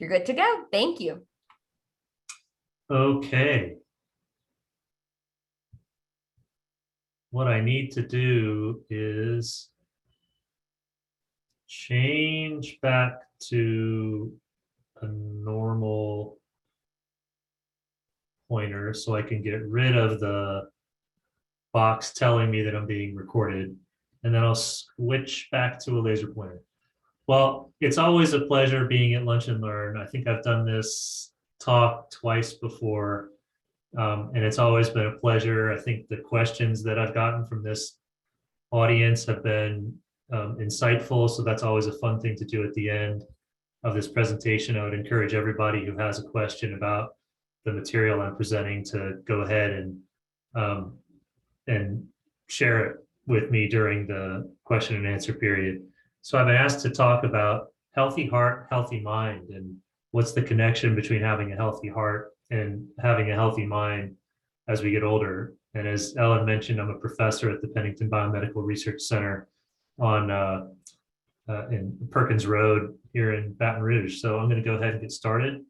You're good to go. Thank you. Okay. What I need to do is change back to a normal pointer so I can get rid of the box telling me that I'm being recorded, and then I'll switch back to a laser pointer. Well, it's always a pleasure being at Lunch and Learn. I think I've done this talk twice before, and it's always been a pleasure. I think the questions that I've gotten from this audience have been insightful, so that's always a fun thing to do at the end of this presentation. I would encourage everybody who has a question about the material I'm presenting to go ahead and share it with me during the question and answer period. So I've been asked to talk about healthy heart, healthy mind, and what's the connection between having a healthy heart and having a healthy mind as we get older. And as Ellen mentioned, I'm a professor at the Pennington Biomedical Research Center on in Perkins Road here in Baton Rouge. So I'm going to go ahead and get started.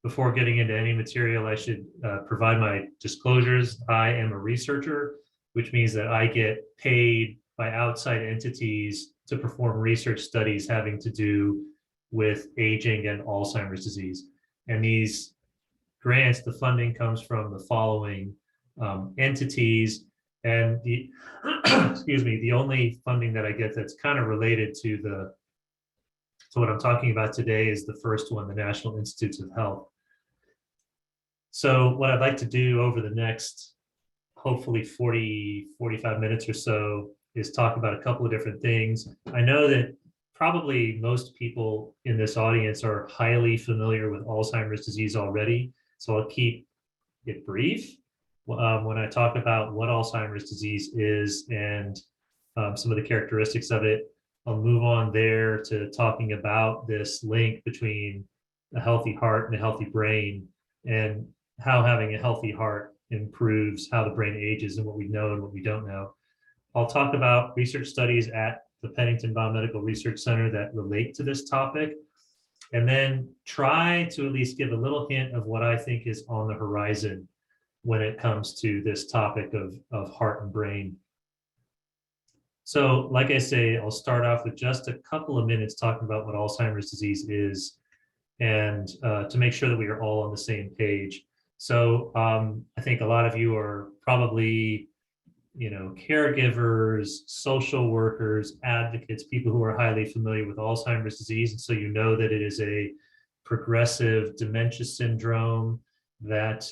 Before getting into any material, I should provide my disclosures. I am a researcher, which means that I get paid by outside entities to perform research studies having to do with aging and Alzheimer's disease. And these grants, the funding comes from the following entities. And the excuse me, the only funding that I get that's kind of related to what I'm talking about today is the first one, the National Institutes of Health. So what I'd like to do over the next, hopefully 45 minutes or so, is talk about a couple of different things. I know that probably most people in this audience are highly familiar with Alzheimer's disease already, so I'll keep it brief when I talk about what Alzheimer's disease is and some of the characteristics of it. I'll move on there to talking about this link between a healthy heart and a healthy brain, and how having a healthy heart improves how the brain ages and what we know and what we don't know. I'll talk about research studies at the Pennington Biomedical Research Center that relate to this topic, and then try to at least give a little hint of what I think is on the horizon when it comes to this topic of heart and brain. So like I say, I'll start off with just a couple of minutes talking about what Alzheimer's disease is, and to make sure that we are all on the same page. So I think a lot of you are probably, caregivers, social workers, advocates, people who are highly familiar with Alzheimer's disease. And so you know that it is a progressive dementia syndrome that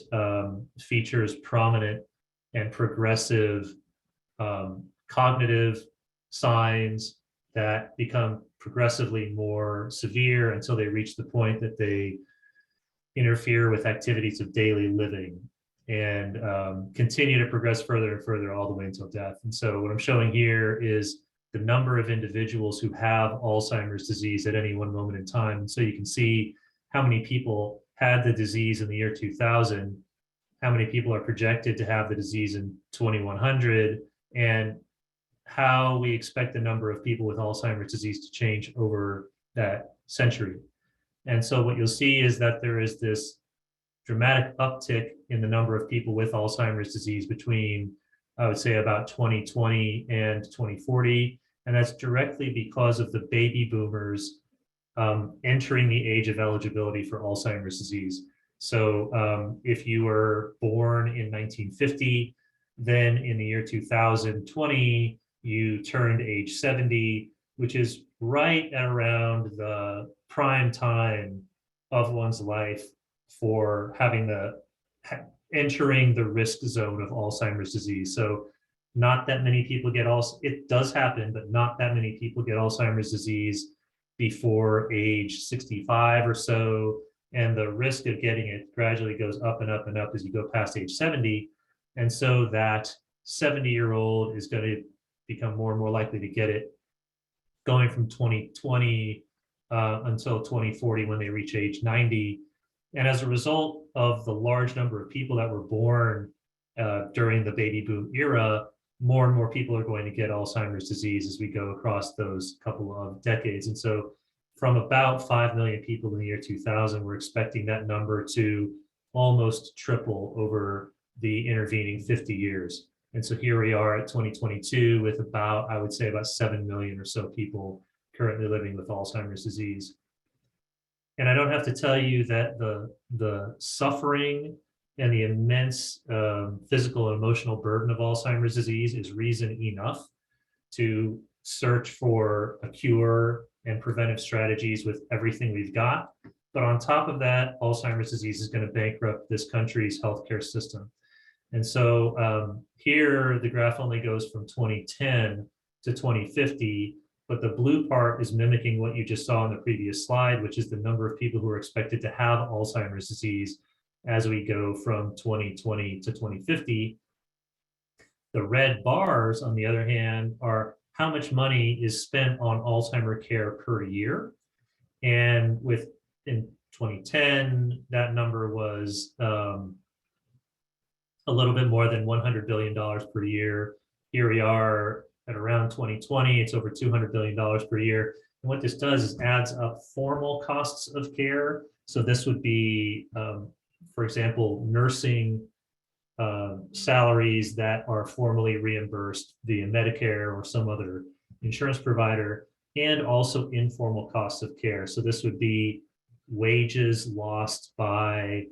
features prominent and progressive cognitive signs that become progressively more severe until they reach the point that they interfere with activities of daily living and continue to progress further and further all the way until death. And so what I'm showing here is the number of individuals who have Alzheimer's disease at any one moment in time. So you can see how many people had the disease in the year 2000, how many people are projected to have the disease in 2100, and how we expect the number of people with Alzheimer's disease to change over that century. And so what you'll see is that there is this dramatic uptick in the number of people with Alzheimer's disease between, I would say, about 2020 and 2040. And that's directly because of the baby boomers entering the age of eligibility for Alzheimer's disease. So if you were born in 1950, then in the year 2020, you turned age 70, which is right at around the prime time of one's life for entering the risk zone of Alzheimer's disease. So not that many people get it does happen, but not that many people get Alzheimer's disease before age 65 or so. And the risk of getting it gradually goes up and up and up as you go past age 70. And so that 70-year-old is going to become more and more likely to get it, going from 2020 until 2040 when they reach age 90. And as a result of the large number of people that were born during the baby boom era, more and more people are going to get Alzheimer's disease as we go across those couple of decades. And so from about 5 million people in the year 2000, we're expecting that number to almost triple over the intervening 50 years. And so here we are at 2022 with about, I would say, about 7 million or so people currently living with Alzheimer's disease. And I don't have to tell you that the suffering and the immense physical and emotional burden of Alzheimer's disease is reason enough to search for a cure and preventive strategies with everything we've got. But on top of that, Alzheimer's disease is going to bankrupt this country's healthcare system. And so here, the graph only goes from 2010 to 2050, but the blue part is mimicking what you just saw on the previous slide, which is the number of people who are expected to have Alzheimer's disease as we go from 2020 to 2050. The red bars, on the other hand, are how much money is spent on Alzheimer care per year. And in 2010, that number was a little bit more than $100 billion per year. Here we are at around 2020, it's over $200 billion per year. And what this does is adds up formal costs of care. So this would be, for example, nursing salaries that are formally reimbursed via Medicare or some other insurance provider, and also informal costs of care. So this would be wages lost by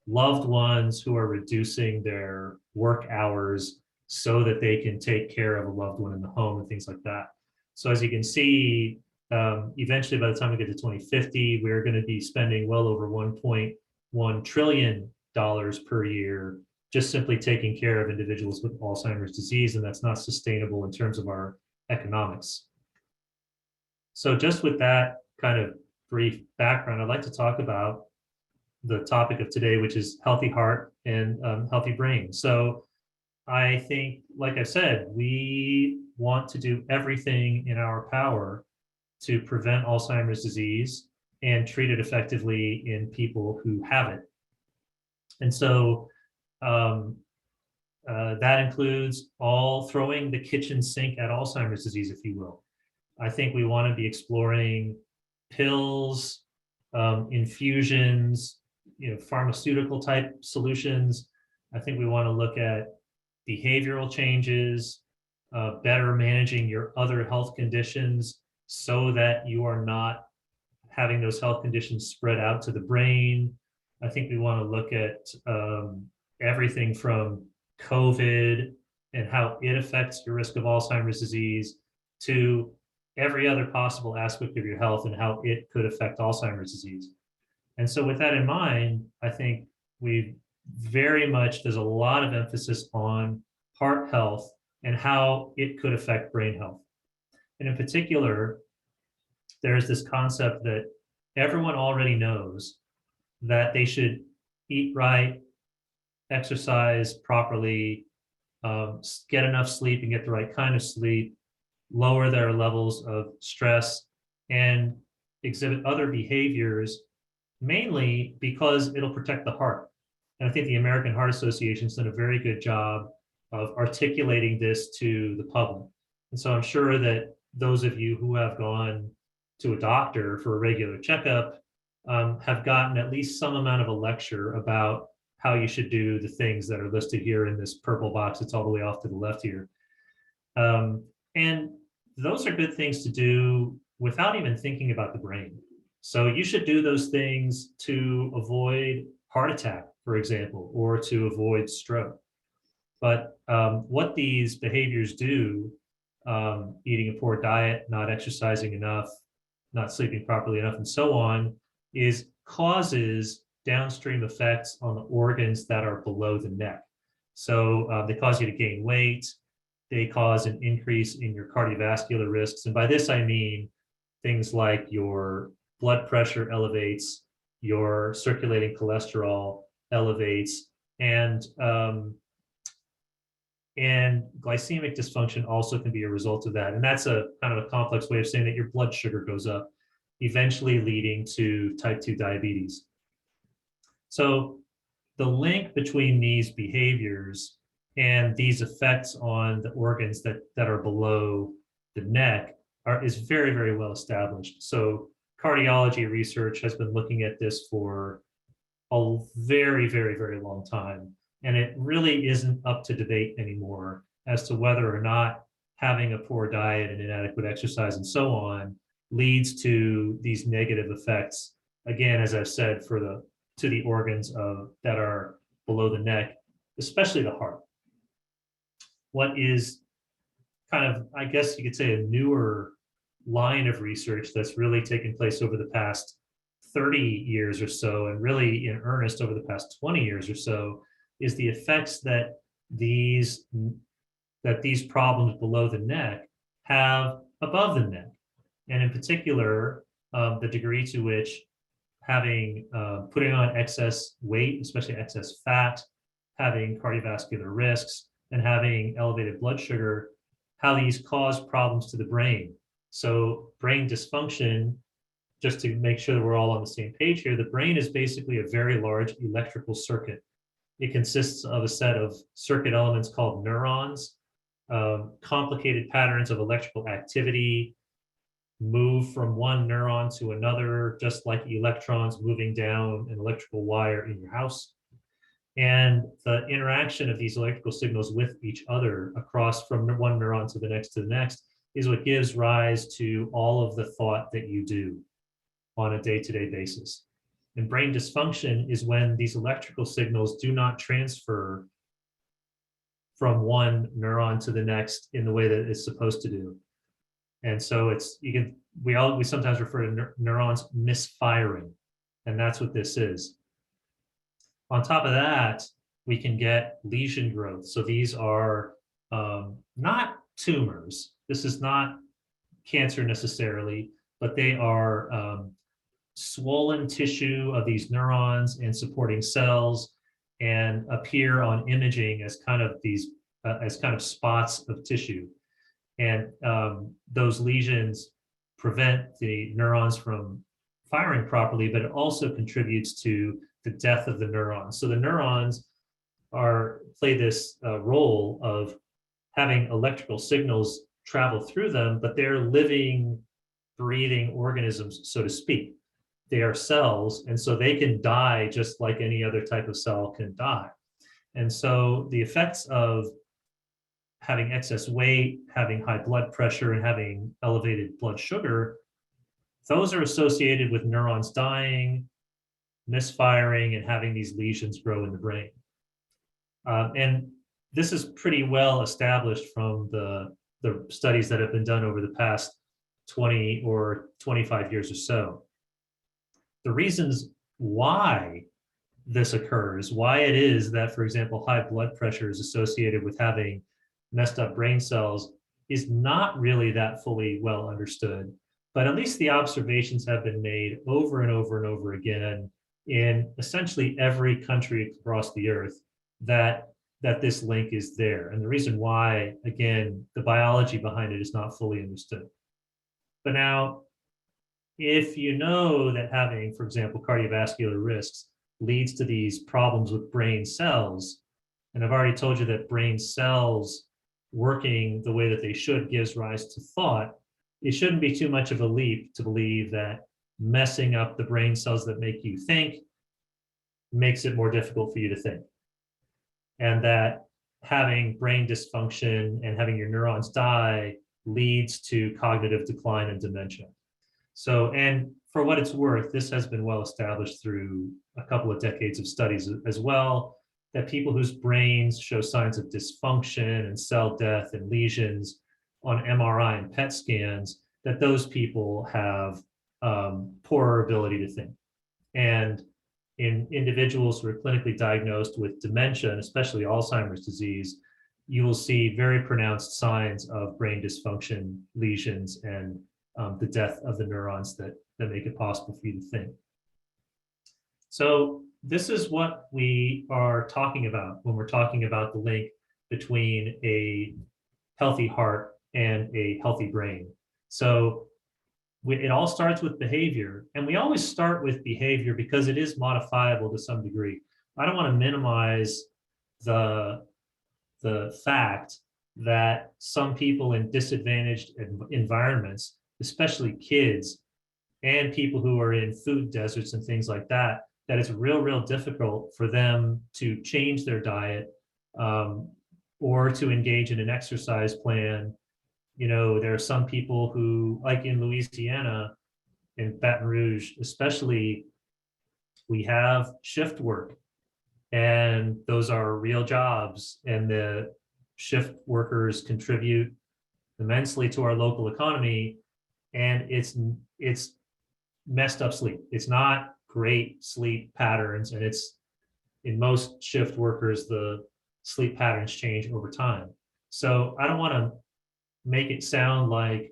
loved ones who are reducing their work hours so that they can take care of a loved one in the home and things like that. So as you can see, eventually by the time we get to 2050, we're going to be spending well over $1.1 trillion per year just simply taking care of individuals with Alzheimer's disease, and that's not sustainable in terms of our economics. So just with that kind of brief background, I'd like to talk about the topic of today, which is healthy heart and healthy brain. So I think, like I said, we want to do everything in our power to prevent Alzheimer's disease and treat it effectively in people who have it. And so that includes all throwing the kitchen sink at Alzheimer's disease, if you will. I think we want to be exploring pills, infusions, pharmaceutical type solutions. I think we want to look at behavioral changes, better managing your other health conditions so that you are not having those health conditions spread out to the brain. I think we want to look at everything from COVID and how it affects your risk of Alzheimer's disease to every other possible aspect of your health and how it could affect Alzheimer's disease. And so with that in mind, I think there's a lot of emphasis on heart health and how it could affect brain health. And in particular, there's this concept that everyone already knows that they should eat right, exercise properly, get enough sleep and get the right kind of sleep, lower their levels of stress, and exhibit other behaviors, mainly because it'll protect the heart. And I think the American Heart Association has done a very good job of articulating this to the public. And so I'm sure that those of you who have gone to a doctor for a regular checkup have gotten at least some amount of a lecture about how you should do the things that are listed here in this purple box. It's all the way off to the left here. And those are good things to do without even thinking about the brain. So you should do those things to avoid heart attack, for example, or to avoid stroke. But what these behaviors do, eating a poor diet, not exercising enough, not sleeping properly enough, and so on, is causes downstream effects on the organs that are below the neck. So they cause you to gain weight, they cause an increase in your cardiovascular risks. And by this, I mean things like your blood pressure elevates, your circulating cholesterol elevates, and glycemic dysfunction also can be a result of that. And that's a kind of a complex way of saying that your blood sugar goes up, eventually leading to type 2 diabetes. So the link between these behaviors and these effects on the organs that are below the neck is very, very well established. So cardiology research has been looking at this for a very, very, very long time. And it really isn't up to debate anymore as to whether or not having a poor diet and inadequate exercise and so on leads to these negative effects. Again, as I've said, to the organs that are below the neck, especially the heart. What is kind of, I guess you could say, a newer line of research that's really taken place over the past 30 years or so, and really in earnest over the past 20 years or so, is the effects that these problems below the neck have above the neck. And in particular, the degree to which putting on excess weight, especially excess fat, having cardiovascular risks, and having elevated blood sugar, how these cause problems to the brain. So brain dysfunction, just to make sure that we're all on the same page here, the brain is basically a very large electrical circuit. It consists of a set of circuit elements called neurons. Complicated patterns of electrical activity move from one neuron to another, just like electrons moving down an electrical wire in your house. And the interaction of these electrical signals with each other across from one neuron to the next is what gives rise to all of the thought that you do on a day-to-day basis. And brain dysfunction is when these electrical signals do not transfer from one neuron to the next in the way that it's supposed to do. And so we sometimes refer to neurons misfiring, and that's what this is. On top of that, we can get lesion growth. So these are not tumors. This is not cancer necessarily, but they are swollen tissue of these neurons and supporting cells, and appear on imaging as kind of spots of tissue. And those lesions prevent the neurons from firing properly, but it also contributes to the death of the neurons. So the neurons play this role of having electrical signals travel through them, but they're living, breathing organisms, so to speak. They are cells, and so they can die just like any other type of cell can die. And so the effects of having excess weight, having high blood pressure, and having elevated blood sugar, those are associated with neurons dying, misfiring, and having these lesions grow in the brain. And this is pretty well established from the studies that have been done over the past 20 or 25 years or so. The reasons why this occurs, why it is that, for example, high blood pressure is associated with having messed up brain cells, is not really that fully well understood. But at least the observations have been made over and over and over again in essentially every country across the earth that this link is there. And the reason why, again, the biology behind it is not fully understood. But now, if you know that having, for example, cardiovascular risks leads to these problems with brain cells, and I've already told you that brain cells working the way that they should gives rise to thought, it shouldn't be too much of a leap to believe that messing up the brain cells that make you think makes it more difficult for you to think. And that having brain dysfunction and having your neurons die leads to cognitive decline and dementia. So, and for what it's worth, this has been well established through a couple of decades of studies as well, that people whose brains show signs of dysfunction and cell death and lesions on MRI and PET scans, that those people have poorer ability to think. And in individuals who are clinically diagnosed with dementia, and especially Alzheimer's disease, you will see very pronounced signs of brain dysfunction, lesions, and the death of the neurons that make it possible for you to think. So this is what we are talking about when we're talking about the link between a healthy heart and a healthy brain. So it all starts with behavior, and we always start with behavior because it is modifiable to some degree. I don't want to minimize the fact that some people in disadvantaged environments, especially kids, and people who are in food deserts and things like that, that it's real difficult for them to change their diet, um, or to engage in an exercise plan. You know, there are some people who, like in Louisiana, in Baton Rouge, especially, we have shift work, and those are real jobs, and the shift workers contribute immensely to our local economy. And it's messed up sleep. It's not great sleep patterns, and it's, in most shift workers, the sleep patterns change over time. So I don't want to make it sound like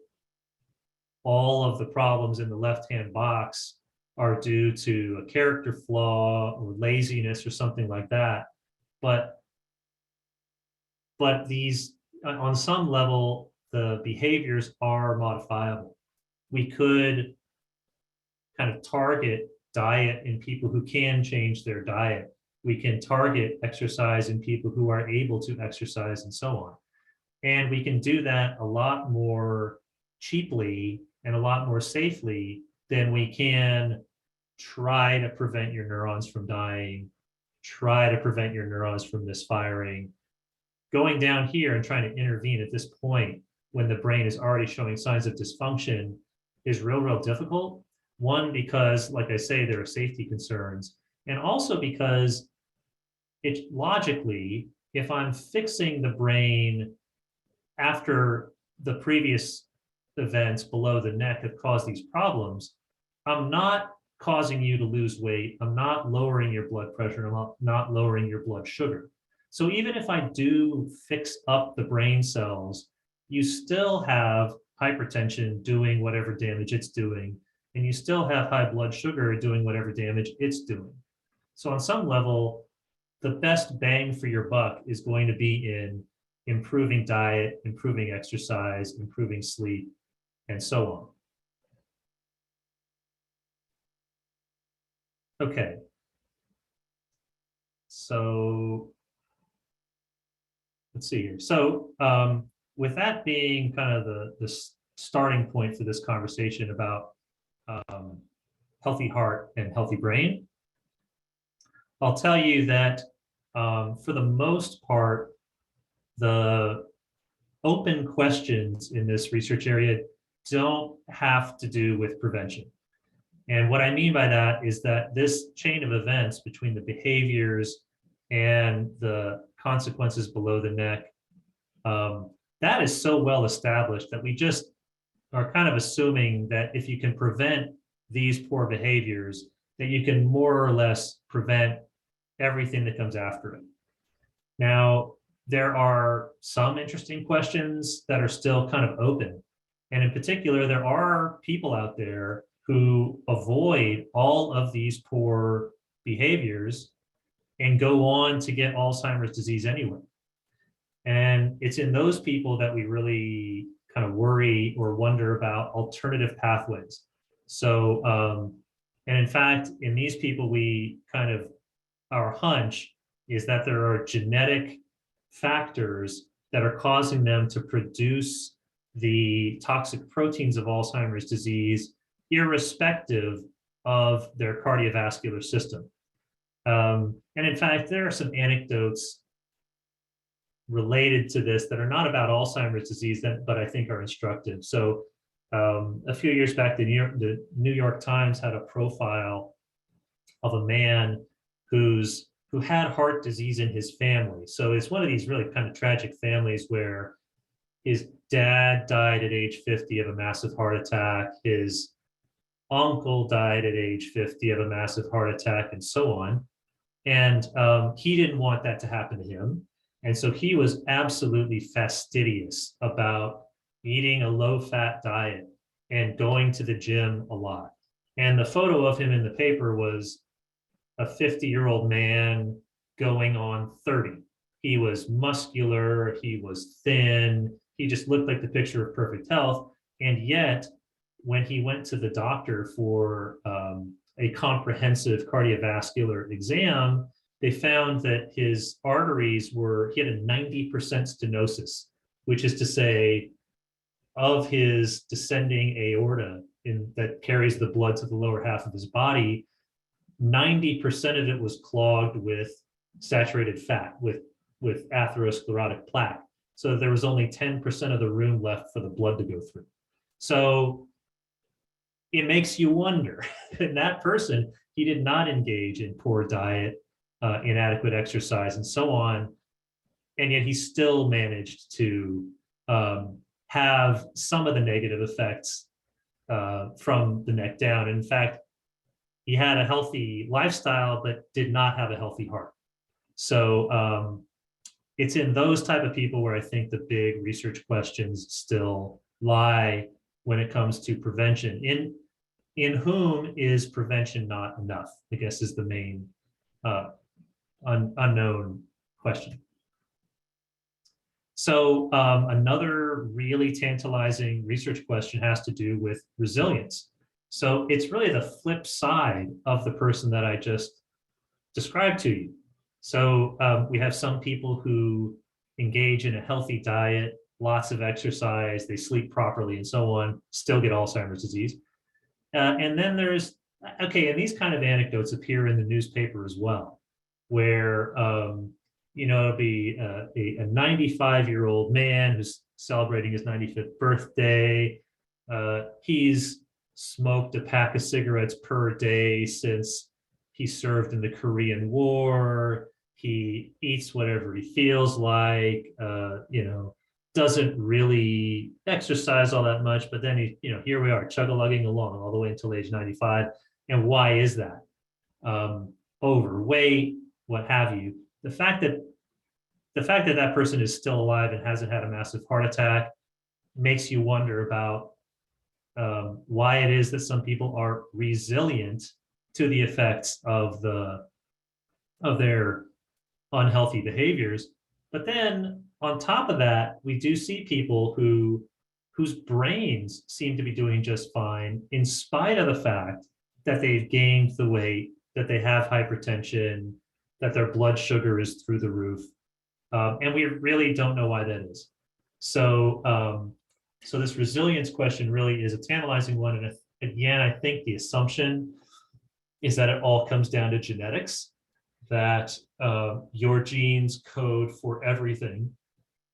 all of the problems in the left-hand box are due to a character flaw or laziness or something like that. But these, on some level, the behaviors are modifiable. We could kind of target diet in people who can change their diet. We can target exercise in people who are able to exercise, and so on. And we can do that a lot more cheaply and a lot more safely than we can try to prevent your neurons from dying, try to prevent your neurons from misfiring. Going down here and trying to intervene at this point when the brain is already showing signs of dysfunction is real difficult. One, because, like I say, there are safety concerns, and also because it logically, if I'm fixing the brain after the previous events below the neck have caused these problems, I'm not causing you to lose weight. I'm not lowering your blood pressure. I'm not lowering your blood sugar. So even if I do fix up the brain cells, you still have hypertension doing whatever damage it's doing, and you still have high blood sugar doing whatever damage it's doing. So on some level, the best bang for your buck is going to be in improving diet, improving exercise, improving sleep, and so on. Okay. So let's see here. So with that being kind of the starting point for this conversation about healthy heart and healthy brain, I'll tell you that for the most part, the open questions in this research area don't have to do with prevention. And what I mean by that is that this chain of events between the behaviors and the consequences below the neck, that is so well established that we just are kind of assuming that if you can prevent these poor behaviors, that you can more or less prevent everything that comes after it. Now, there are some interesting questions that are still kind of open. And in particular, there are people out there who avoid all of these poor behaviors and go on to get Alzheimer's disease anyway. And it's in those people that we really kind of worry or wonder about alternative pathways. So, and in fact, in these people, we kind of, our hunch is that there are genetic factors that are causing them to produce the toxic proteins of Alzheimer's disease, irrespective of their cardiovascular system. And in fact, there are some anecdotes related to this that are not about Alzheimer's disease, but I think are instructive. So a few years back, the New York Times had a profile of a man who had heart disease in his family. So it's one of these really kind of tragic families where his dad died at age 50 of a massive heart attack. His uncle died at age 50 of a massive heart attack, and so on. And he didn't want that to happen to him. And so he was absolutely fastidious about eating a low-fat diet and going to the gym a lot. And the photo of him in the paper was a 50-year-old man going on 30. He was muscular, he was thin, he just looked like the picture of perfect health. And yet, when he went to the doctor for a comprehensive cardiovascular exam, they found that his arteries he had a 90% stenosis, which is to say, of his descending aorta, that carries the blood to the lower half of his body, 90% of it was clogged with saturated fat, with atherosclerotic plaque. So there was only 10% of the room left for the blood to go through. So it makes you wonder, in that person, he did not engage in poor diet, inadequate exercise, and so on. And yet he still managed to have some of the negative effects from the neck down. In fact, he had a healthy lifestyle, but did not have a healthy heart. So it's in those type of people where I think the big research questions still lie when it comes to prevention. In whom is prevention not enough, I guess, is the main unknown question. So another really tantalizing research question has to do with resilience. So it's really the flip side of the person that I just described to you. So we have some people who engage in a healthy diet, lots of exercise, they sleep properly and so on, still get Alzheimer's disease. And then there's, okay, and these kind of anecdotes appear in the newspaper as well, where, it'll be a 95-year-old man who's celebrating his 95th birthday. He's smoked a pack of cigarettes per day since he served in the Korean War. He eats whatever he feels like, doesn't really exercise all that much, but then here we are chug-a-lugging along all the way until age 95. And why is that? Overweight, what have you. The fact that that person is still alive and hasn't had a massive heart attack makes you wonder about why it is that some people are resilient to the effects of their unhealthy behaviors. But then on top of that, we do see people whose brains seem to be doing just fine in spite of the fact that they've gained the weight, that they have hypertension, that their blood sugar is through the roof. And we really don't know why that is. So this resilience question really is a tantalizing one. And again, I think the assumption is that it all comes down to genetics, that your genes code for everything,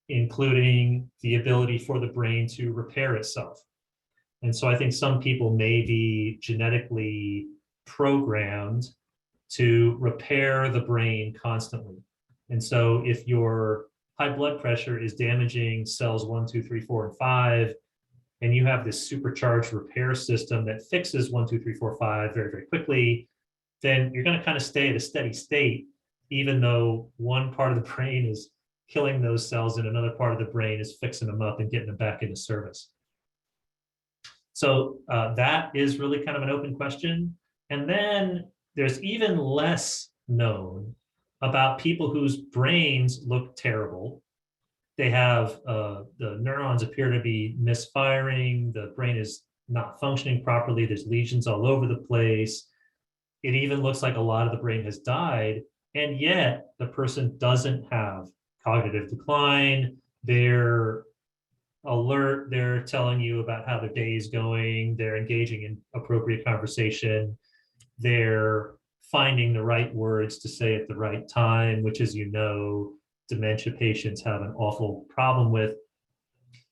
including the ability for the brain to repair itself. And so I think some people may be genetically programmed to repair the brain constantly. And so if your high blood pressure is damaging cells 1, 2, 3, 4, and 5, and you have this supercharged repair system that fixes 1, 2, 3, 4, 5 very, very quickly, then you're going to kind of stay at a steady state, even though one part of the brain is killing those cells and another part of the brain is fixing them up and getting them back into service. So that is really kind of an open question. And then there's even less known about people whose brains look terrible. They have, the neurons appear to be misfiring, the brain is not functioning properly, there's lesions all over the place. It even looks like a lot of the brain has died, and yet the person doesn't have cognitive decline. They're alert, they're telling you about how their day is going, they're engaging in appropriate conversation, they're finding the right words to say at the right time, which, as you know, dementia patients have an awful problem with.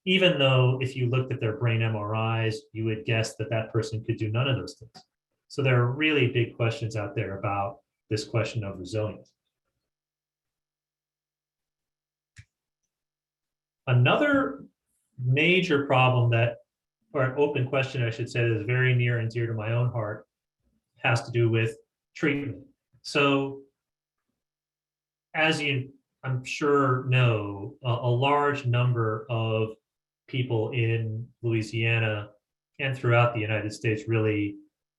Even though if you looked at their brain MRIs, you would guess that that person could do none of those things. So there are really big questions out there about this question of resilience. Another major problem or an open question, I should say, that is very near and dear to my own heart, has to do with treatment. So as you, I'm sure, know, a large number of people in Louisiana and throughout the United States really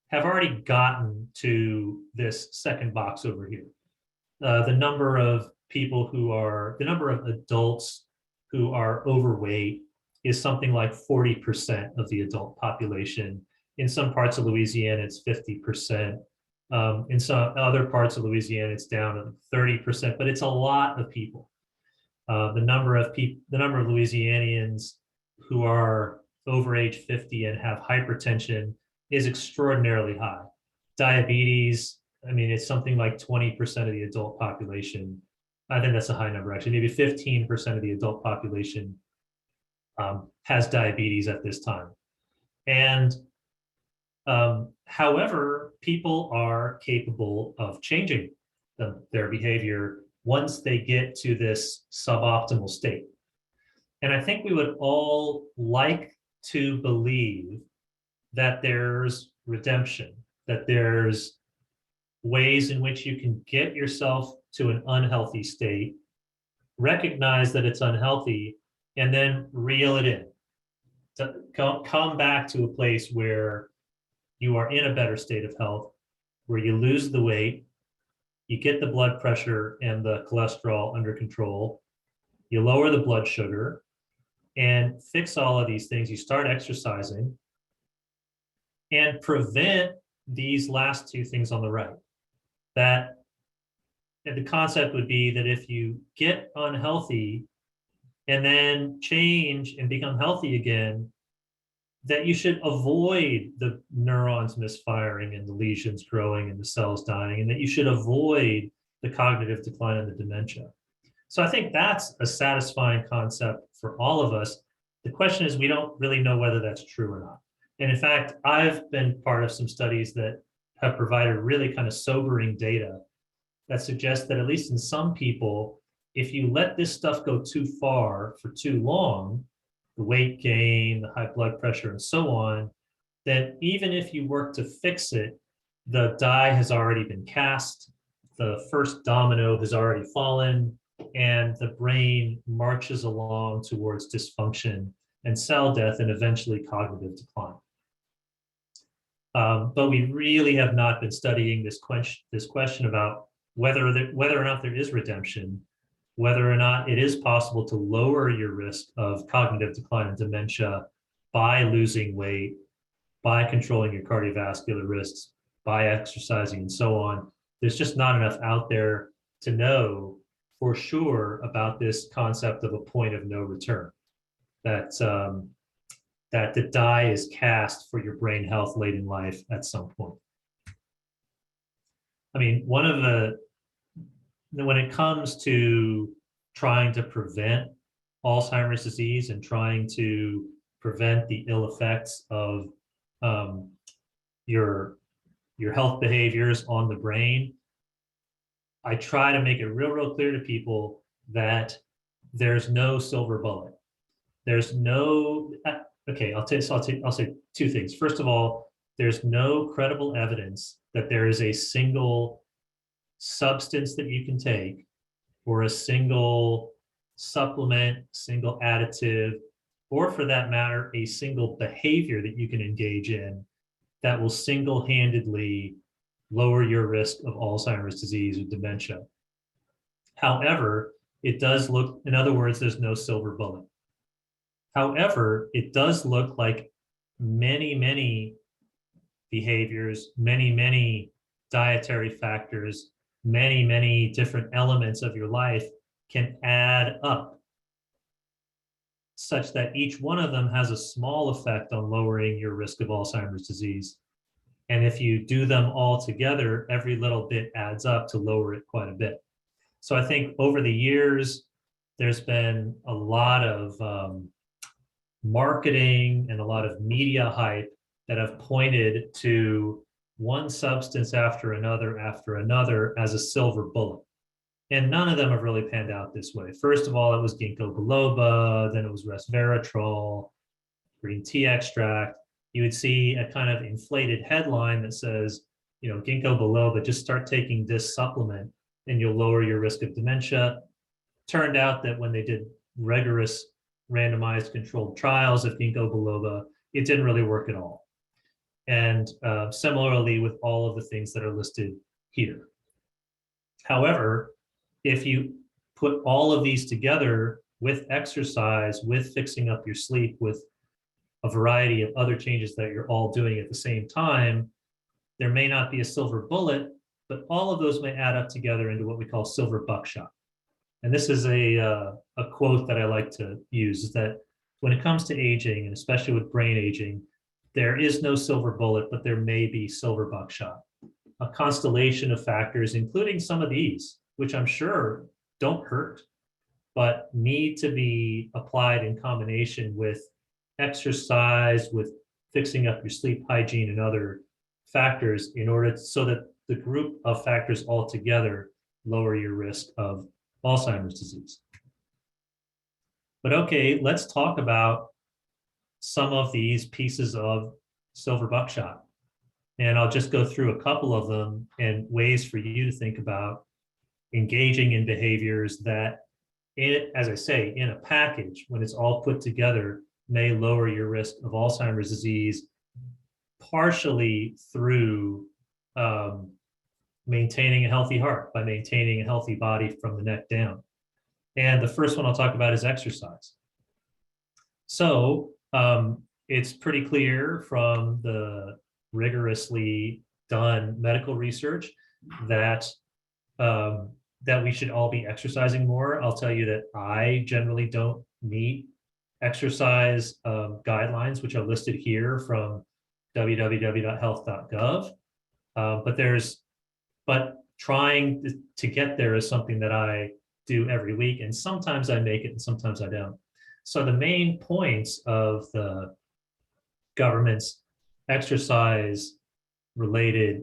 have already gotten to this second box over here. The number of adults who are overweight is something like 40% of the adult population. In some parts of Louisiana, it's 50%. In some other parts of Louisiana, it's down to 30%, but it's a lot of people. The number of Louisianians who are over age 50 and have hypertension is extraordinarily high. Diabetes, I mean, it's something like 20% of the adult population. I think that's a high number, actually. Maybe 15% of the adult population has diabetes at this time. And however, people are capable of changing their behavior once they get to this suboptimal state. And I think we would all like to believe that there's redemption, that there's ways in which you can get yourself to an unhealthy state, recognize that it's unhealthy, and then reel it in. To come back to a place where you are in a better state of health, where you lose the weight, you get the blood pressure and the cholesterol under control, you lower the blood sugar, and fix all of these things. You start exercising and prevent these last two things on the right. That the concept would be that if you get unhealthy and then change and become healthy again, that you should avoid the neurons misfiring and the lesions growing and the cells dying, and that you should avoid the cognitive decline and the dementia. So I think that's a satisfying concept for all of us. The question is, we don't really know whether that's true or not. And in fact, I've been part of some studies that have provided really kind of sobering data that suggests that at least in some people, if you let this stuff go too far for too long, the weight gain, the high blood pressure, and so on, then even if you work to fix it, the die has already been cast, the first domino has already fallen, and the brain marches along towards dysfunction and cell death and eventually cognitive decline. But we really have not been studying this question about whether or not there is redemption, whether or not it is possible to lower your risk of cognitive decline and dementia by losing weight, by controlling your cardiovascular risks, by exercising, and so on. There's just not enough out there to know for sure about this concept of a point of no return, that the die is cast for your brain health late in life at some point. I mean, when it comes to trying to prevent Alzheimer's disease and trying to prevent the ill effects of your health behaviors on the brain, I try to make it real clear to people that there's no silver bullet. There's no, okay, I'll say two things. First of all, there's no credible evidence that there is a single substance that you can take or a single supplement, single additive, or for that matter, a single behavior that you can engage in that will single-handedly lower your risk of Alzheimer's disease or dementia. However, it does look, in other words, there's no silver bullet. However, it does look like many behaviors, many dietary factors, many different elements of your life can add up such that each one of them has a small effect on lowering your risk of Alzheimer's disease. And if you do them all together, every little bit adds up to lower it quite a bit. So I think over the years, there's been a lot of marketing and a lot of media hype that have pointed to one substance after another as a silver bullet. And none of them have really panned out this way. First of all, it was ginkgo biloba, then it was resveratrol, green tea extract. You would see a kind of inflated headline that says, you know, ginkgo biloba, just start taking this supplement and you'll lower your risk of dementia. Turned out that when they did rigorous randomized controlled trials of ginkgo biloba, it didn't really work at all. And similarly with all of the things that are listed here. However, if you put all of these together with exercise, with fixing up your sleep, with a variety of other changes that you're all doing at the same time, there may not be a silver bullet, but all of those may add up together into what we call silver buckshot. And this is a quote that I like to use, is that when it comes to aging, and especially with brain aging, there is no silver bullet, but there may be silver buckshot, a constellation of factors, including some of these, which I'm sure don't hurt, but need to be applied in combination with exercise, with fixing up your sleep hygiene and other factors in order so that the group of factors altogether lower your risk of Alzheimer's disease. But okay, let's talk about some of these pieces of silver buckshot. And I'll just go through a couple of them and ways for you to think about engaging in behaviors that, as I say, in a package, when it's all put together, may lower your risk of Alzheimer's disease, partially through maintaining a healthy heart, by maintaining a healthy body from the neck down. And the first one I'll talk about is exercise. So it's pretty clear from the rigorously done medical research that that we should all be exercising more. I'll tell you that I generally don't meet exercise guidelines, which are listed here from www.health.gov. But trying to get there is something that I do every week, and sometimes I make it and sometimes I don't. So the main points of the government's exercise related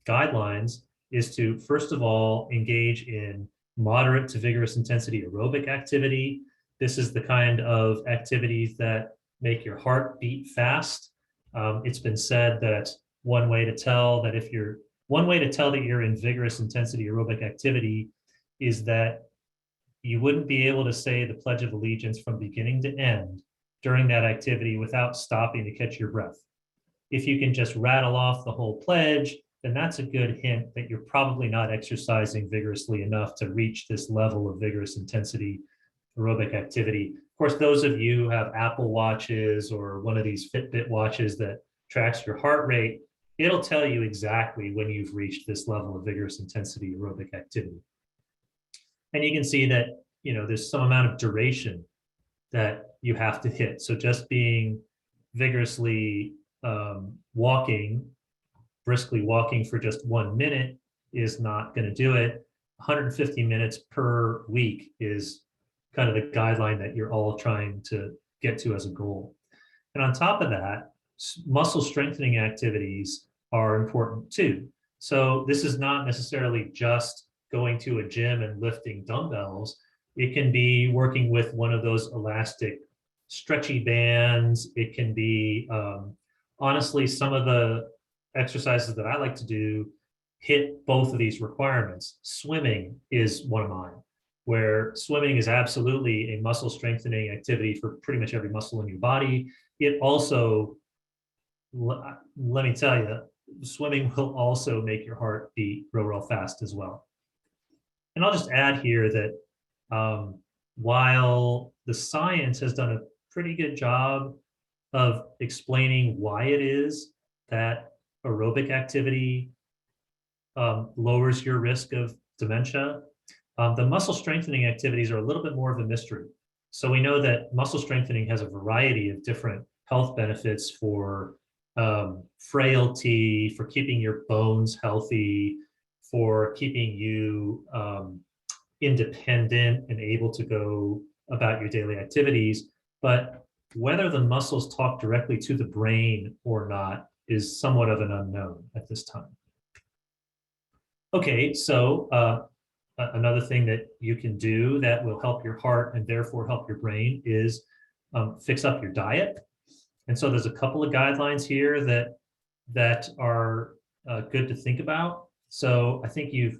guidelines is to, first of all, engage in moderate to vigorous intensity aerobic activity. This is the kind of activities that make your heart beat fast. It's been said that one way to tell that you're in vigorous intensity aerobic activity is that you wouldn't be able to say the Pledge of Allegiance from beginning to end during that activity without stopping to catch your breath. If you can just rattle off the whole pledge, then that's a good hint that you're probably not exercising vigorously enough to reach this level of vigorous intensity aerobic activity. Of course, those of you who have Apple Watches or one of these Fitbit watches that tracks your heart rate, it'll tell you exactly when you've reached this level of vigorous intensity aerobic activity. And you can see that, there's some amount of duration that you have to hit. So just being vigorously briskly walking for just 1 minute is not going to do it. 150 minutes per week is kind of the guideline that you're all trying to get to as a goal. And on top of that, muscle strengthening activities are important too. So this is not necessarily just going to a gym and lifting dumbbells. It can be working with one of those elastic stretchy bands. It can be, honestly, some of the exercises that I like to do hit both of these requirements. Swimming is one of mine, where swimming is absolutely a muscle strengthening activity for pretty much every muscle in your body. It also, let me tell you, swimming will also make your heart beat real fast as well. And I'll just add here that while the science has done a pretty good job of explaining why it is that aerobic activity lowers your risk of dementia, the muscle strengthening activities are a little bit more of a mystery. So we know that muscle strengthening has a variety of different health benefits for frailty, for keeping your bones healthy, for keeping you independent and able to go about your daily activities. But whether the muscles talk directly to the brain or not is somewhat of an unknown at this time. Okay, so another thing that you can do that will help your heart and therefore help your brain is fix up your diet. And so there's a couple of guidelines here that are good to think about. So I think you've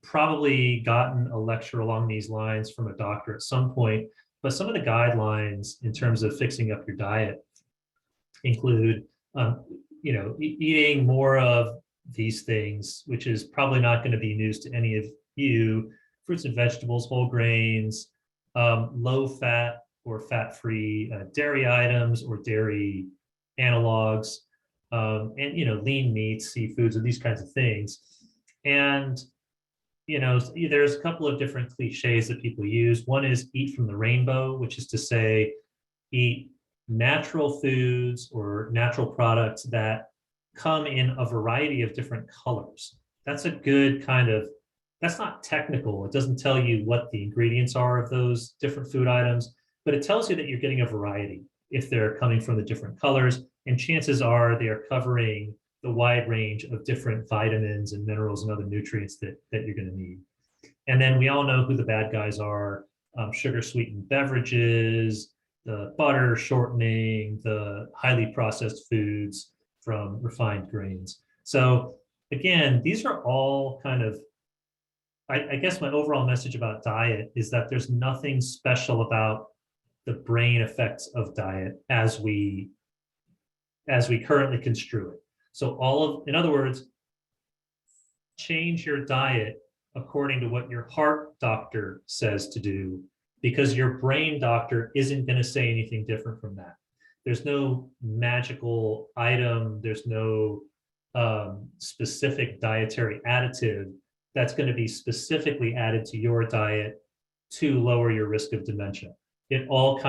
probably gotten a lecture along these lines from a doctor at some point, but some of the guidelines in terms of fixing up your diet include, eating more of these things, which is probably not going to be news to any of you: fruits and vegetables, whole grains, low fat or fat-free dairy items or dairy analogs, and lean meats, seafoods, and these kinds of things. And there's a couple of different cliches that people use. One is eat from the rainbow, which is to say, eat natural foods or natural products that come in a variety of different colors. That's a good kind of, that's not technical. It doesn't tell you what the ingredients are of those different food items, but it tells you that you're getting a variety if they're coming from the different colors. And chances are they are covering the wide range of different vitamins and minerals and other nutrients that you're going to need. And then we all know who the bad guys are: sugar sweetened beverages, the butter shortening, the highly processed foods from refined grains. So again, these are all kind of, I guess my overall message about diet is that there's nothing special about the brain effects of diet as we currently construe it. So in other words, change your diet according to what your heart doctor says to do, because your brain doctor isn't going to say anything different from that. There's no magical item. There's no specific dietary additive that's going to be specifically added to your diet to lower your risk of dementia. All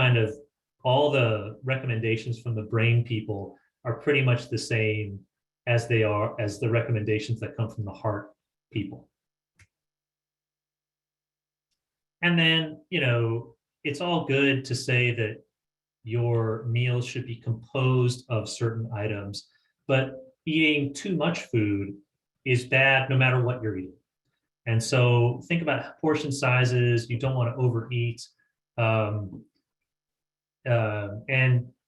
the recommendations from the brain people are pretty much the same as the recommendations that come from the heart people. And then, it's all good to say that your meals should be composed of certain items, but eating too much food is bad no matter what you're eating. And so think about portion sizes. You don't want to overeat. And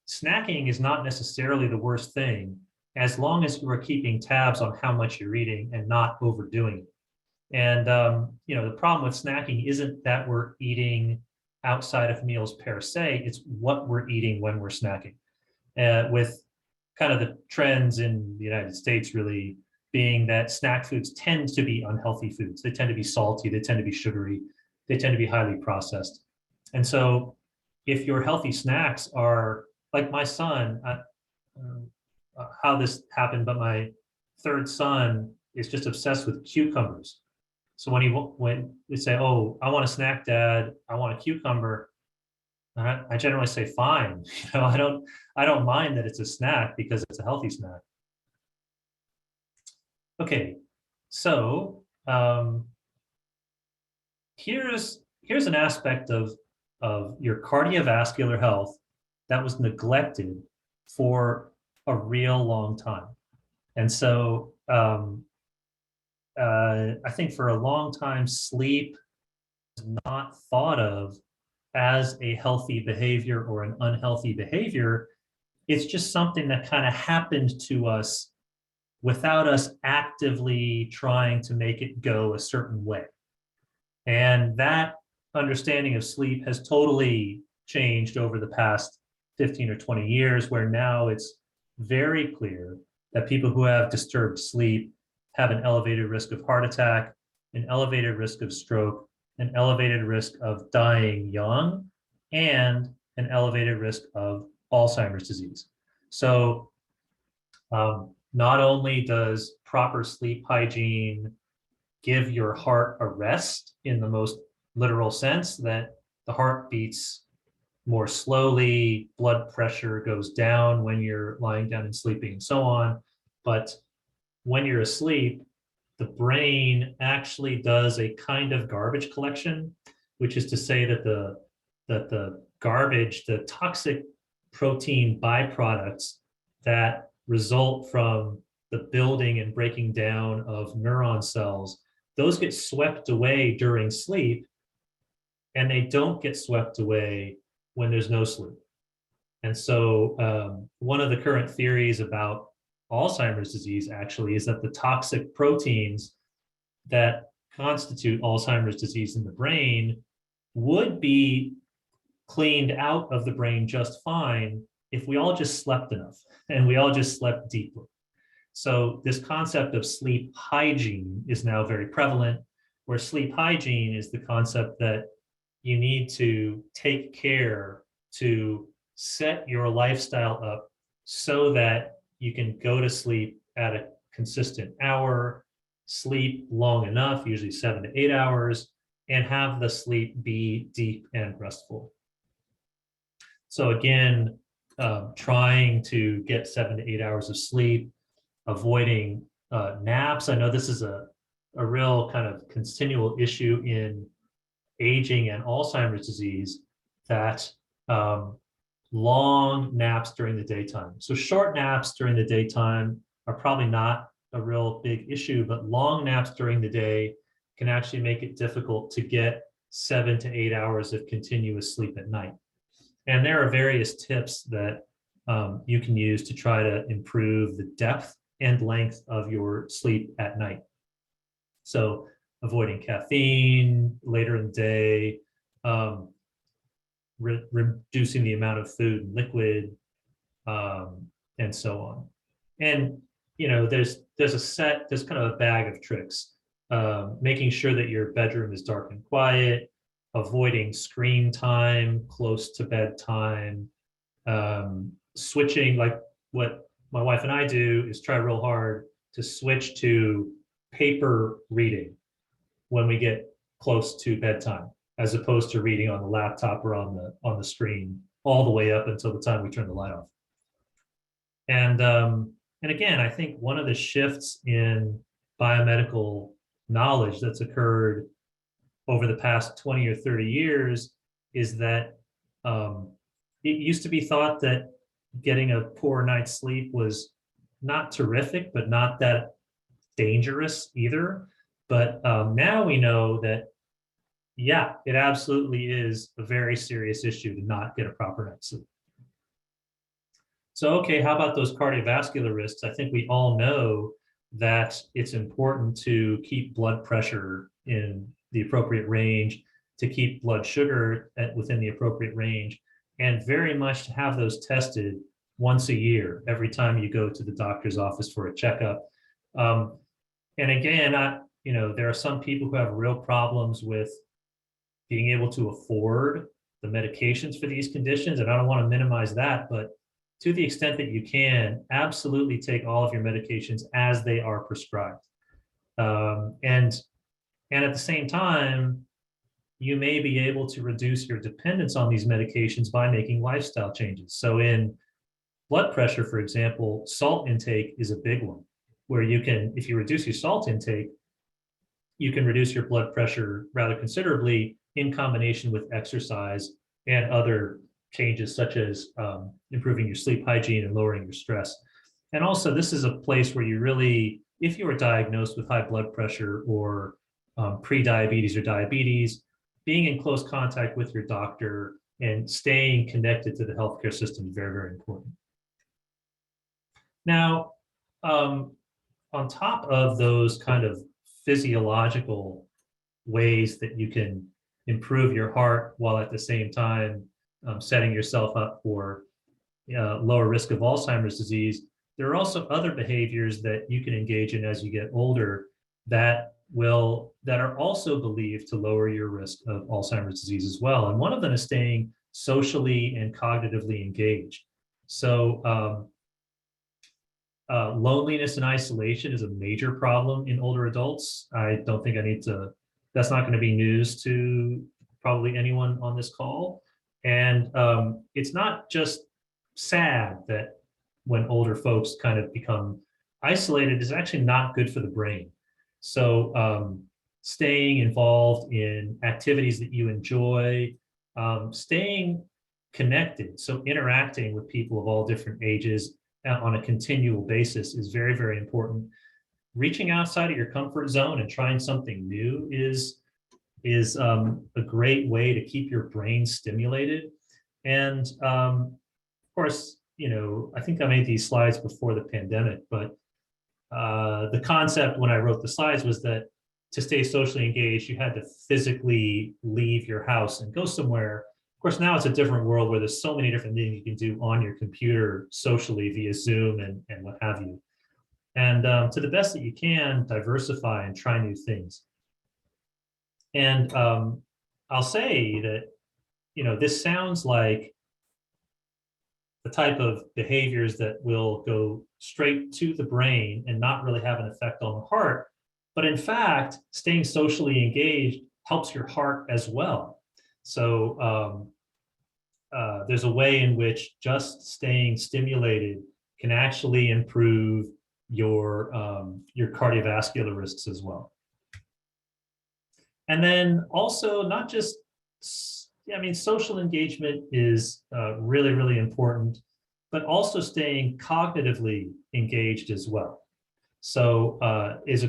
snacking is not necessarily the worst thing, as long as you are keeping tabs on how much you're eating and not overdoing it. And the problem with snacking isn't that we're eating outside of meals per se, it's what we're eating when we're snacking. With kind of the trends in the United States really being that snack foods tend to be unhealthy foods. They tend to be salty, they tend to be sugary, they tend to be highly processed. And so if your healthy snacks are, like my son, how this happened, but my third son is just obsessed with cucumbers. So when they say, "Oh, I want a snack, Dad, I want a cucumber," I generally say, "Fine." I don't mind that it's a snack because it's a healthy snack. Okay, so here's an aspect of your cardiovascular health that was neglected for a real long time, and so I think for a long time, sleep is not thought of as a healthy behavior or an unhealthy behavior. It's just something that kind of happened to us without us actively trying to make it go a certain way. And that understanding of sleep has totally changed over the past 15 or 20 years, where now it's very clear that people who have disturbed sleep have an elevated risk of heart attack, an elevated risk of stroke, an elevated risk of dying young, and an elevated risk of Alzheimer's disease. So not only does proper sleep hygiene give your heart a rest in the most literal sense, that the heart beats more slowly, blood pressure goes down when you're lying down and sleeping and so on, but when you're asleep, the brain actually does a kind of garbage collection, which is to say that the garbage, the toxic protein byproducts that result from the building and breaking down of neuron cells, those get swept away during sleep, and they don't get swept away when there's no sleep. And so one of the current theories about Alzheimer's disease actually is that the toxic proteins that constitute Alzheimer's disease in the brain would be cleaned out of the brain just fine if we all just slept enough and we all just slept deeply. So this concept of sleep hygiene is now very prevalent, where sleep hygiene is the concept that you need to take care to set your lifestyle up so that you can go to sleep at a consistent hour, sleep long enough, usually 7 to 8 hours, and have the sleep be deep and restful. So again, trying to get 7 to 8 hours of sleep, avoiding naps. I know this is a real kind of continual issue in aging and Alzheimer's disease, that long naps during the daytime. So short naps during the daytime are probably not a real big issue, but long naps during the day can actually make it difficult to get 7 to 8 hours of continuous sleep at night. And there are various tips that you can use to try to improve the depth and length of your sleep at night. So avoiding caffeine later in the day, reducing the amount of food and liquid, and so on. And there's kind of a bag of tricks. Making sure that your bedroom is dark and quiet, avoiding screen time close to bedtime, switching, like what my wife and I do is try real hard to switch to paper reading when we get close to bedtime, as opposed to reading on the laptop or on the screen all the way up until the time we turn the light off. And again, I think one of the shifts in biomedical knowledge that's occurred over the past 20 or 30 years is that it used to be thought that getting a poor night's sleep was not terrific, but not that dangerous either. But now we know that, yeah, it absolutely is a very serious issue to not get a proper night's sleep. So, okay, how about those cardiovascular risks? I think we all know that it's important to keep blood pressure in the appropriate range, to keep blood sugar within the appropriate range, and very much to have those tested once a year, every time you go to the doctor's office for a checkup. And again, there are some people who have real problems with being able to afford the medications for these conditions, and I don't want to minimize that, but to the extent that you can, absolutely take all of your medications as they are prescribed. And at the same time, you may be able to reduce your dependence on these medications by making lifestyle changes. So in blood pressure, for example, salt intake is a big one, where you can, if you reduce your salt intake, you can reduce your blood pressure rather considerably in combination with exercise and other changes such as improving your sleep hygiene and lowering your stress. And also, this is a place where you really, if you are diagnosed with high blood pressure or pre-diabetes or diabetes, being in close contact with your doctor and staying connected to the healthcare system is very, very important. Now, on top of those kind of physiological ways that you can improve your heart while at the same time setting yourself up for lower risk of Alzheimer's disease, there are also other behaviors that you can engage in as you get older that are also believed to lower your risk of Alzheimer's disease as well. And one of them is staying socially and cognitively engaged. So loneliness and isolation is a major problem in older adults. I don't think that's not going to be news to probably anyone on this call. And it's not just sad that when older folks kind of become isolated, it's actually not good for the brain. So staying involved in activities that you enjoy, staying connected, so interacting with people of all different ages on a continual basis is very, very important. Reaching outside of your comfort zone and trying something new is a great way to keep your brain stimulated. And of course, I think I made these slides before the pandemic, but the concept when I wrote the slides was that to stay socially engaged, you had to physically leave your house and go somewhere. Of course, now it's a different world where there's so many different things you can do on your computer socially via Zoom and what have you. And to the best that you can, diversify and try new things. And I'll say that, this sounds like the type of behaviors that will go straight to the brain and not really have an effect on the heart. But in fact, staying socially engaged helps your heart as well. So there's a way in which just staying stimulated can actually improve your cardiovascular risks as well. And then also not just, I mean, social engagement is really, really important, but also staying cognitively engaged as well. So is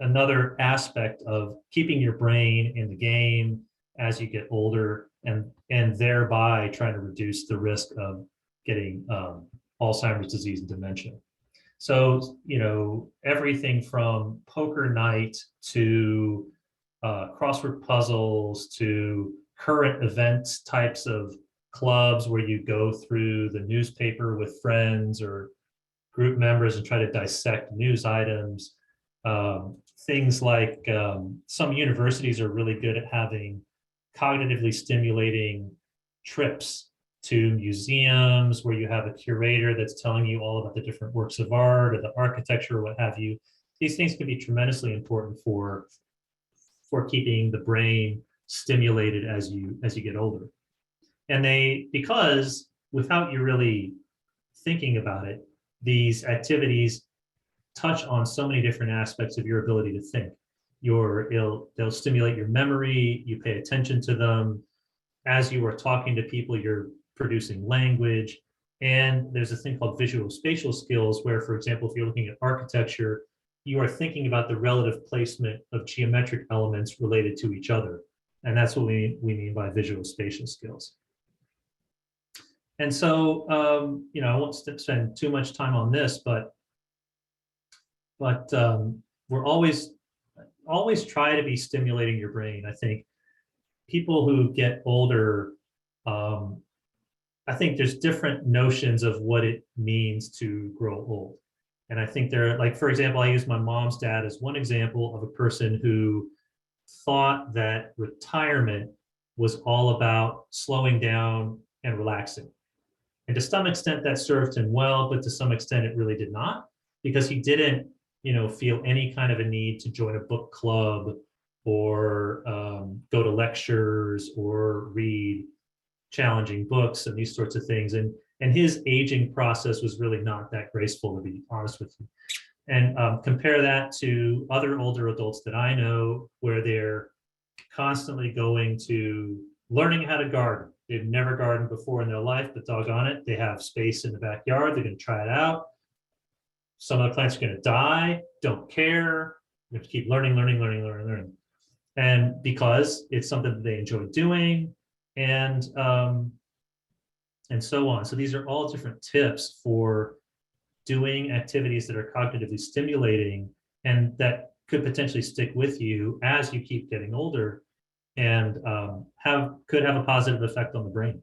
another aspect of keeping your brain in the game as you get older, and thereby trying to reduce the risk of getting Alzheimer's disease and dementia. So, you know, everything from poker night to crossword puzzles to current events types of clubs where you go through the newspaper with friends or group members and try to dissect news items. Things like some universities are really good at having cognitively stimulating trips to museums where you have a curator that's telling you all about the different works of art or the architecture or what have you. These things can be tremendously important for keeping the brain stimulated as you get older. And because without you really thinking about it, these activities touch on so many different aspects of your ability to think. They'll stimulate your memory, you pay attention to them. As you are talking to people, you're producing language. And there's a thing called visual spatial skills where, for example, if you're looking at architecture, you are thinking about the relative placement of geometric elements related to each other. And that's what we mean by visual spatial skills. And so, you know, I won't spend too much time on this, but we're always try to be stimulating your brain. I think people who get older, I think there's different notions of what it means to grow old. And I think like, for example, I use my mom's dad as one example of a person who thought that retirement was all about slowing down and relaxing. And to some extent that served him well, but to some extent it really did not, because he didn't, you know, feel any kind of a need to join a book club or go to lectures or read challenging books and these sorts of things. And his aging process was really not that graceful, to be honest with you. And compare that to other older adults that I know where they're constantly going to learning how to garden. They've never gardened before in their life, but doggone it, they have space in the backyard. They're going to try it out. Some of the plants are going to die, don't care. You have to keep learning. And because it's something that they enjoy doing, and so on. So these are all different tips for doing activities that are cognitively stimulating and that could potentially stick with you as you keep getting older and could have a positive effect on the brain.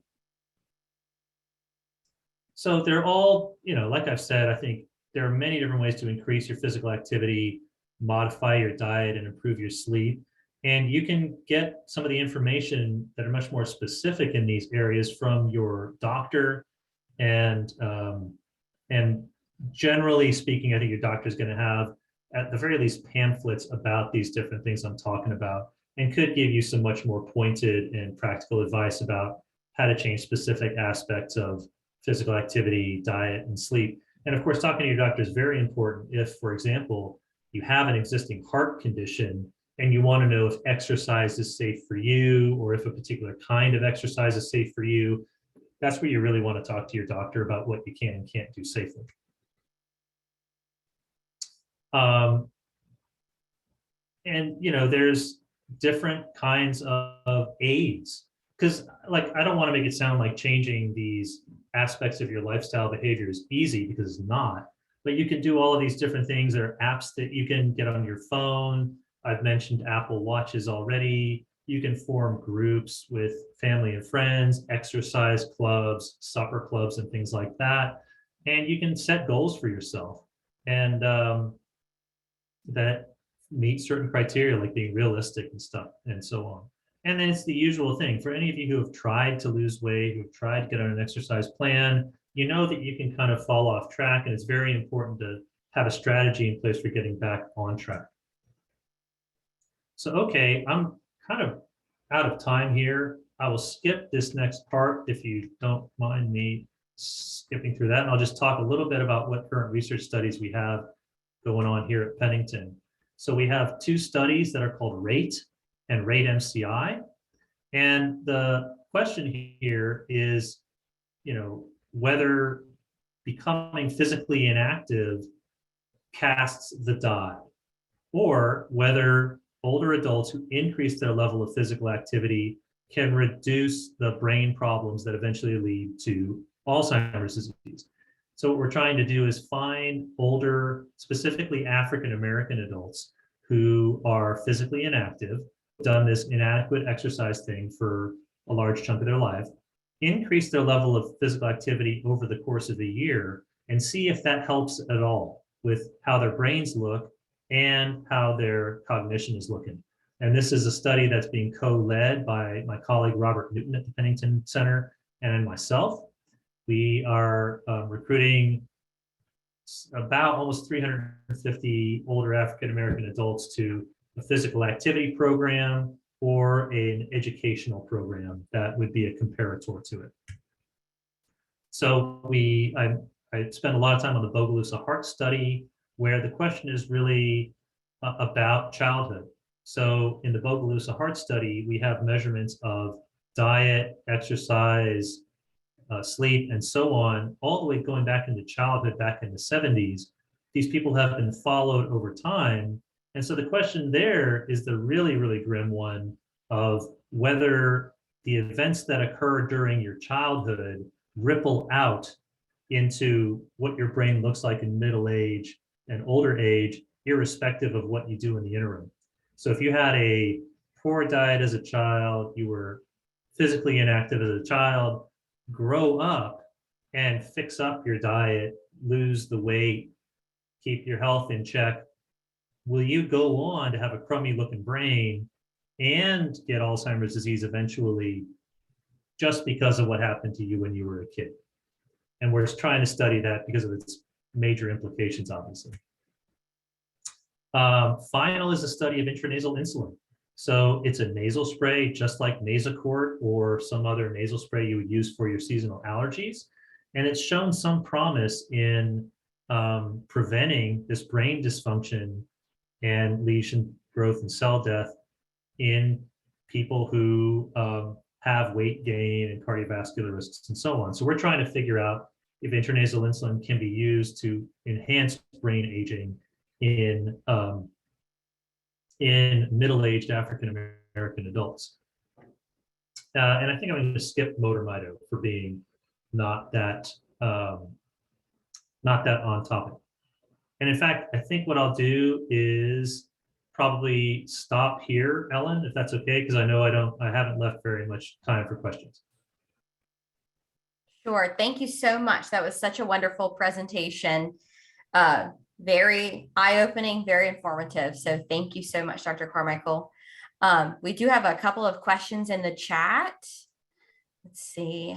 So they're all, you know, like I've said, I think there are many different ways to increase your physical activity, modify your diet, and improve your sleep. And you can get some of the information that are much more specific in these areas from your doctor. And generally speaking, I think your doctor is going to have, at the very least, pamphlets about these different things I'm talking about, and could give you some much more pointed and practical advice about how to change specific aspects of physical activity, diet, and sleep. And of course, talking to your doctor is very important if, for example, you have an existing heart condition and you want to know if exercise is safe for you or if a particular kind of exercise is safe for you. That's where you really want to talk to your doctor about what you can and can't do safely. And, you know, there's different kinds of aids, because like, I don't want to make it sound like changing these aspects of your lifestyle behavior is easy, because it's not, but you can do all of these different things. There are apps that you can get on your phone. I've mentioned Apple Watches already. You can form groups with family and friends, exercise clubs, supper clubs, and things like that. And you can set goals for yourself and that meet certain criteria, like being realistic and stuff, and so on. And then it's the usual thing for any of you who have tried to lose weight, who have tried to get on an exercise plan, you know that you can kind of fall off track, and it's very important to have a strategy in place for getting back on track. So, okay, I'm kind of out of time here. I will skip this next part if you don't mind me skipping through that. And I'll just talk a little bit about what current research studies we have going on here at Pennington. So we have two studies that are called RATE and RATE MCI. And the question here is, whether becoming physically inactive casts the die, or whether older adults who increase their level of physical activity can reduce the brain problems that eventually lead to Alzheimer's disease. So what we're trying to do is find older, specifically African American adults who are physically inactive, done this inadequate exercise thing for a large chunk of their life, increase their level of physical activity over the course of a year, and see if that helps at all with how their brains look and how their cognition is looking. And this is a study that's being co-led by my colleague Robert Newton at the Pennington Center and myself. We are recruiting about almost 350 older African American adults to a physical activity program or an educational program that would be a comparator to it. So I spent a lot of time on the Bogalusa Heart Study, where the question is really about childhood. So in the Bogalusa Heart Study, we have measurements of diet, exercise, sleep, and so on, all the way going back into childhood, back in the 70s. These people have been followed over time. And so the question there is the really, really grim one of whether the events that occur during your childhood ripple out into what your brain looks like in middle age and older age, irrespective of what you do in the interim. So if you had a poor diet as a child, you were physically inactive as a child, grow up and fix up your diet, lose the weight, keep your health in check, will you go on to have a crummy looking brain and get Alzheimer's disease eventually just because of what happened to you when you were a kid? And we're trying to study that because of its major implications, obviously. Final is a study of intranasal insulin. So it's a nasal spray, just like Nasacort or some other nasal spray you would use for your seasonal allergies. And it's shown some promise in preventing this brain dysfunction and lesion growth and cell death in people who have weight gain and cardiovascular risks and so on. So we're trying to figure out if intranasal insulin can be used to enhance brain aging in middle-aged African American adults. And I think I'm going to skip motor mito for being not that on topic. And in fact, I think what I'll do is probably stop here, Ellen, if that's okay, because I know I haven't left very much time for questions. Sure. Thank you so much. That was such a wonderful presentation. Very eye-opening, very informative. So thank you so much, Dr. Carmichael. We do have a couple of questions in the chat. Let's see.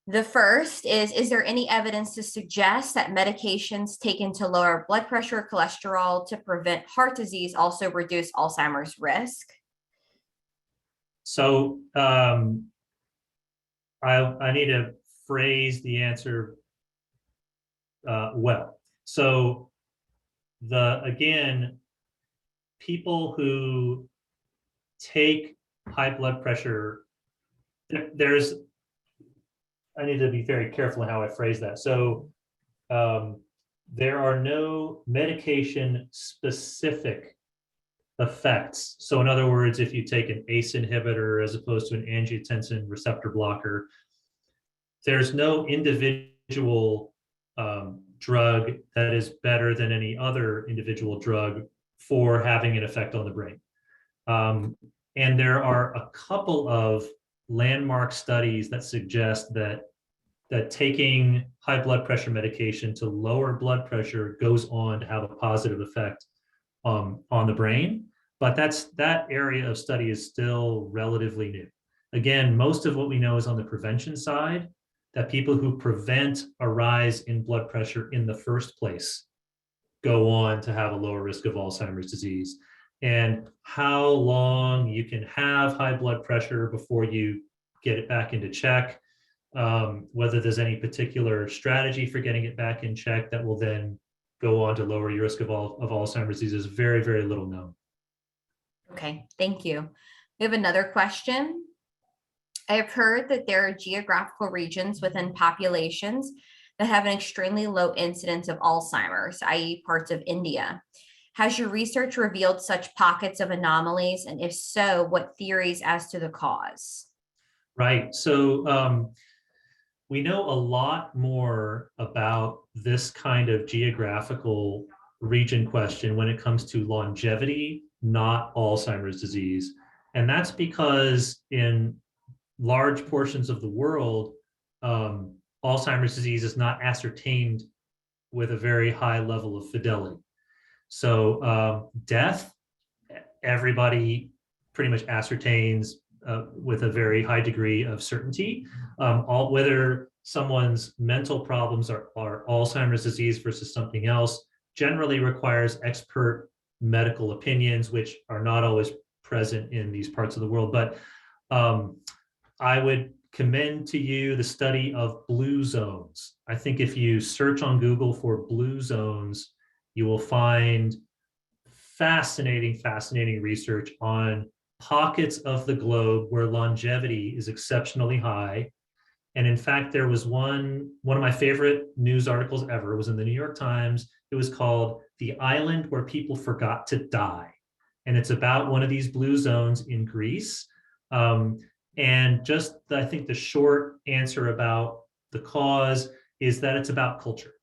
The first is there any evidence to suggest that medications taken to lower blood pressure, cholesterol to prevent heart disease also reduce Alzheimer's risk? So I need to phrase the answer well. So again, people who take high blood pressure, I need to be very careful in how I phrase that. So there are no medication specific effects. So in other words, if you take an ACE inhibitor as opposed to an angiotensin receptor blocker, there's no individual drug that is better than any other individual drug for having an effect on the brain. And there are a couple of landmark studies that suggest that taking high blood pressure medication to lower blood pressure goes on to have a positive effect on the brain. But that area of study is still relatively new. Again, most of what we know is on the prevention side, that people who prevent a rise in blood pressure in the first place go on to have a lower risk of Alzheimer's disease. and how long you can have high blood pressure before you get it back into check, whether there's any particular strategy for getting it back in check that will then go on to lower your risk of Alzheimer's disease is very, very little known. Okay, thank you. We have another question. I have heard that there are geographical regions within populations that have an extremely low incidence of Alzheimer's, i.e. parts of India. Has your research revealed such pockets of anomalies? And if so, what theories as to the cause? Right. So we know a lot more about this kind of geographical region question when it comes to longevity, not Alzheimer's disease. And that's because in large portions of the world, Alzheimer's disease is not ascertained with a very high level of fidelity. So death, everybody pretty much ascertains with a very high degree of certainty. Whether someone's mental problems are Alzheimer's disease versus something else generally requires expert medical opinions, which are not always present in these parts of the world. But I would commend to you the study of blue zones. I think if you search on Google for blue zones, you will find fascinating research on pockets of the globe where longevity is exceptionally high. And in fact, there was one of my favorite news articles ever. It was in the New York Times. It was called "The Island Where People Forgot to Die." And it's about one of these blue zones in Greece. And just, I think the short answer about the cause is that it's about culture.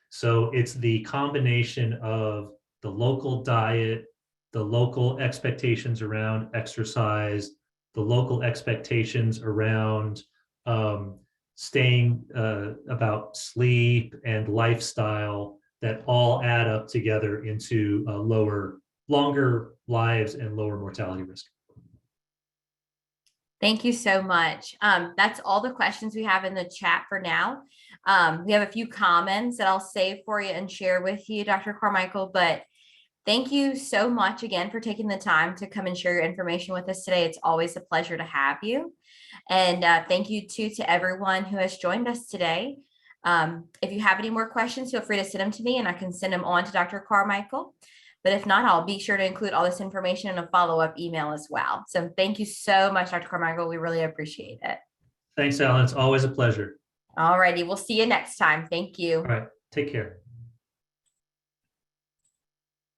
So it's the combination of the local diet, the local expectations around exercise, the local expectations around staying about sleep and lifestyle that all add up together into longer lives and lower mortality risk. Thank you so much. That's all the questions we have in the chat for now. We have a few comments that I'll save for you and share with you, Dr. Carmichael, but thank you so much again for taking the time to come and share your information with us today. It's always a pleasure to have you. And thank you too to everyone who has joined us today. If you have any more questions, feel free to send them to me and I can send them on to Dr. Carmichael. But if not, I'll be sure to include all this information in a follow-up email as well. So thank you so much, Dr. Carmichael. We really appreciate it. Thanks, Alan. It's always a pleasure. All righty. We'll see you next time. Thank you. All right. Take care.